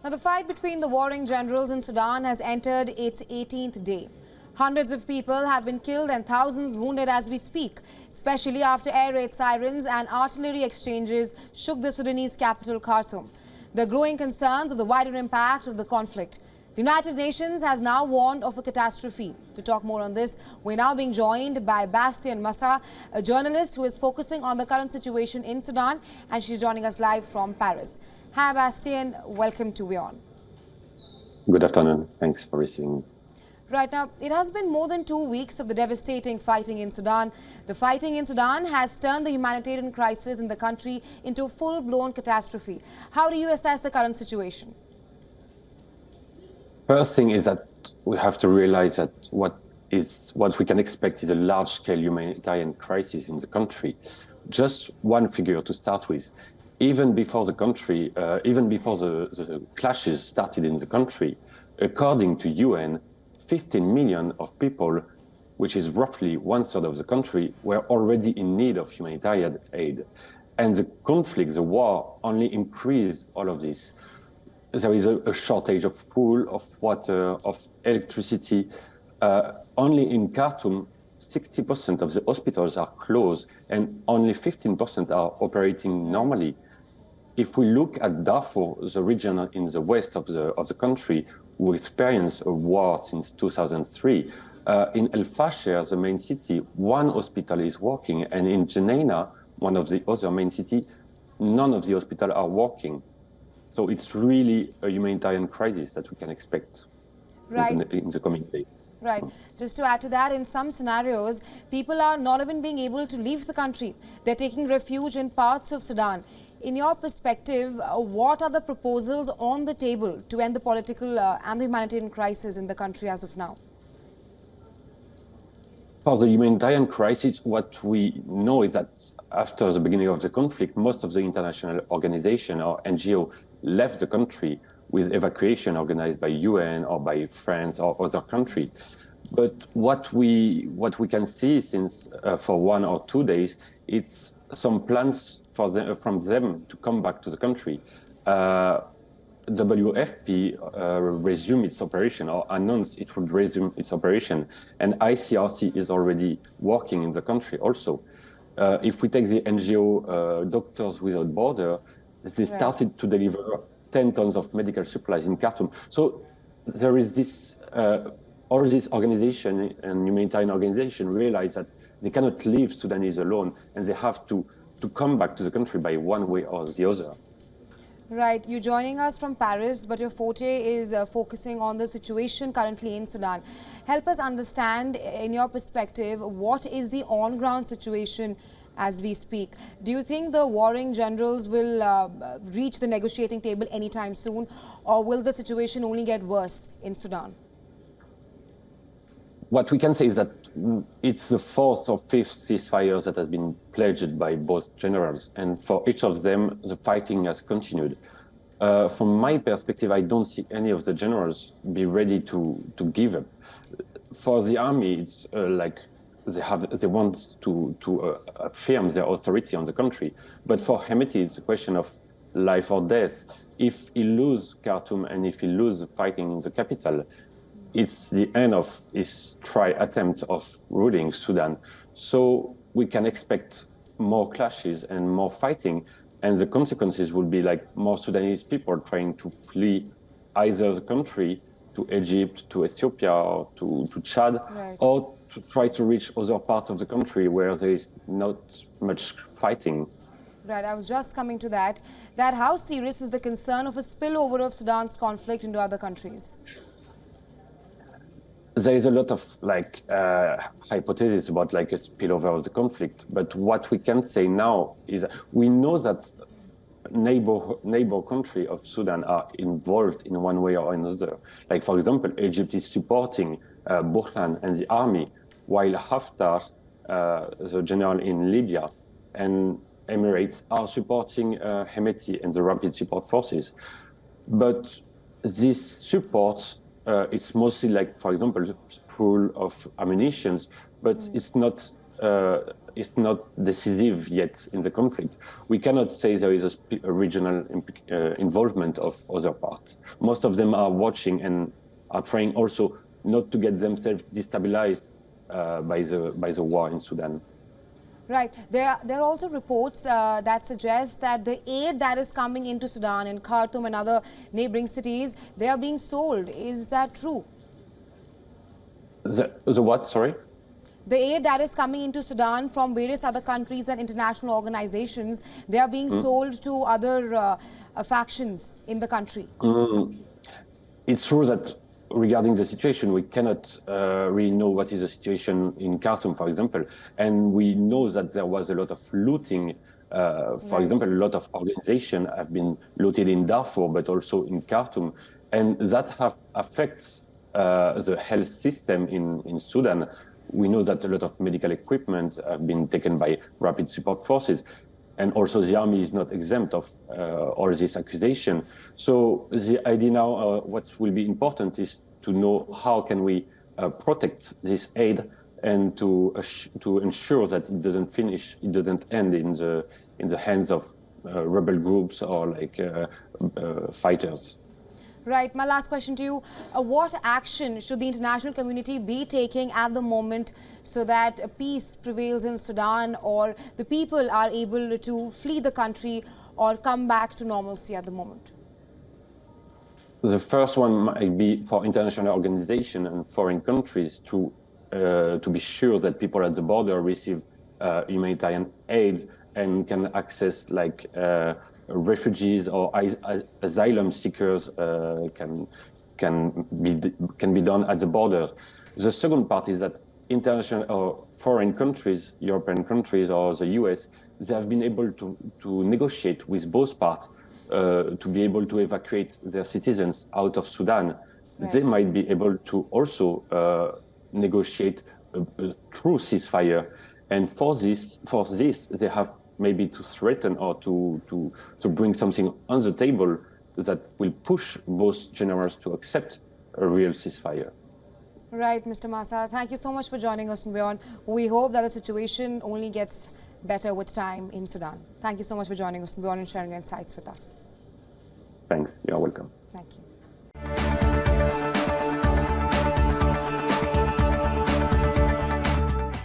Now, the fight between the warring generals in Sudan has entered its 18th day. Hundreds of people have been killed and thousands wounded as we speak, especially after air raid sirens and artillery exchanges shook the Sudanese capital, Khartoum. There are growing concerns of the wider impact of the conflict. The United Nations has now warned of a catastrophe. To talk more on this, we're now being joined by Bastian Massa, a journalist who is focusing on the current situation in Sudan, and she's joining us live from Paris. Hi, Bastian. Welcome to WION. Good afternoon. Thanks for receiving me. Right now, it has been more than 2 weeks of the devastating fighting in Sudan. The fighting in Sudan has turned the humanitarian crisis in the country into a full-blown catastrophe. How do you assess the current situation? First thing is that we have to realize that what we can expect is a large-scale humanitarian crisis in the country. Just one figure to start with. Even before the clashes started in the country, according to UN, 15 million of people, which is roughly 1/3 of the country, were already in need of humanitarian aid. And the conflict, the war, only increased all of this. There is a shortage of food, of water, of electricity. Only in Khartoum, 60% of the hospitals are closed and only 15% are operating normally. If we look at Darfur, the region in the west of the country, who experienced a war since 2003, in El Fasher, the main city, one hospital is working, and in Jenaina, one of the other main cities, none of the hospitals are working. So it's really a humanitarian crisis that we can expect in the coming days. Right. Just to add to that, in some scenarios, people are not even being able to leave the country. They're taking refuge in parts of Sudan. In your perspective, what are the proposals on the table to end the political and the humanitarian crisis in the country as of now? For the humanitarian crisis, what we know is that after the beginning of the conflict, most of the international organizations or NGO left the country with evacuation organized by UN or by France or other countries. But what we can see since for 1 or 2 days, it's some plans from them to come back to the country. WFP resumed its operation or announced it would resume its operation, and ICRC is already working in the country also. If we take the NGO Doctors Without Borders, they started to deliver 10 tons of medical supplies in Khartoum. So there is this, all these organizations and humanitarian organizations realize that they cannot leave Sudanese alone, and they have to come back to the country by one way or the other. Right. You're joining us from Paris, but your forte is focusing on the situation currently in Sudan. Help us understand, in your perspective, what is the on-ground situation as we speak? Do you think the warring generals will reach the negotiating table anytime soon, or will the situation only get worse in Sudan? What we can say is that it's the 4th or 5th ceasefire that has been pledged by both generals, and for each of them, the fighting has continued. From my perspective, I don't see any of the generals be ready to give up. For the army, it's like they want to affirm their authority on the country. But for Hemeti, it's a question of life or death. If he loses Khartoum and if he loses fighting in the capital, it's the end of his attempt of ruling Sudan. So we can expect more clashes and more fighting, and the consequences will be like more Sudanese people trying to flee either the country to Egypt, to Ethiopia, or to Chad, or to try to reach other parts of the country where there is not much fighting. Right, I was just coming to that how serious is the concern of a spillover of Sudan's conflict into other countries? There is a lot of hypotheses about a spillover of the conflict, but what we can say now is we know that neighbor countries of Sudan are involved in one way or another. Like, for example, Egypt is supporting Burhan and the army, while Haftar, the general in Libya, and Emirates are supporting Hemeti and the Rapid Support Forces. But this support, it's mostly for example, full of ammunition, but it's not is not decisive yet in the conflict. We cannot say there is a regional involvement of other parts. Most of them are watching and are trying also not to get themselves destabilized by the war in Sudan. Right. There are also reports that suggest that the aid that is coming into Sudan and Khartoum and other neighboring cities, they are being sold. Is that true? The what, sorry? The aid that is coming into Sudan from various other countries and international organizations, they are being sold to other factions in the country. It's true that regarding the situation, we cannot really know what is the situation in Khartoum, for example. And we know that there was a lot of looting. For example, a lot of organizations have been looted in Darfur, but also in Khartoum. And that affects the health system in Sudan. We know that a lot of medical equipment have been taken by rapid support forces. And also the army is not exempt of all this accusation. So the idea now, what will be important is to know how can we protect this aid and to ensure that it doesn't end in the hands of rebel groups or like fighters. Right. My last question to you. What action should the international community be taking at the moment so that peace prevails in Sudan or the people are able to flee the country or come back to normalcy at the moment? The first one might be for international organizations and foreign countries to be sure that people at the border receive humanitarian aid and can access like refugees or asylum seekers can be done at the border. The second part is that international or foreign countries, European countries or the US, they have been able to negotiate with both parts to be able to evacuate their citizens out of Sudan. Right. They might be able to also negotiate a true ceasefire. And for this, they have maybe to threaten or to bring something on the table that will push both generals to accept a real ceasefire. Right, Mr. Massa. Thank you so much for joining us, WION. We hope that the situation only gets better with time in Sudan. Thank you so much for joining us, WION, and sharing your insights with us. Thanks. You're welcome. Thank you.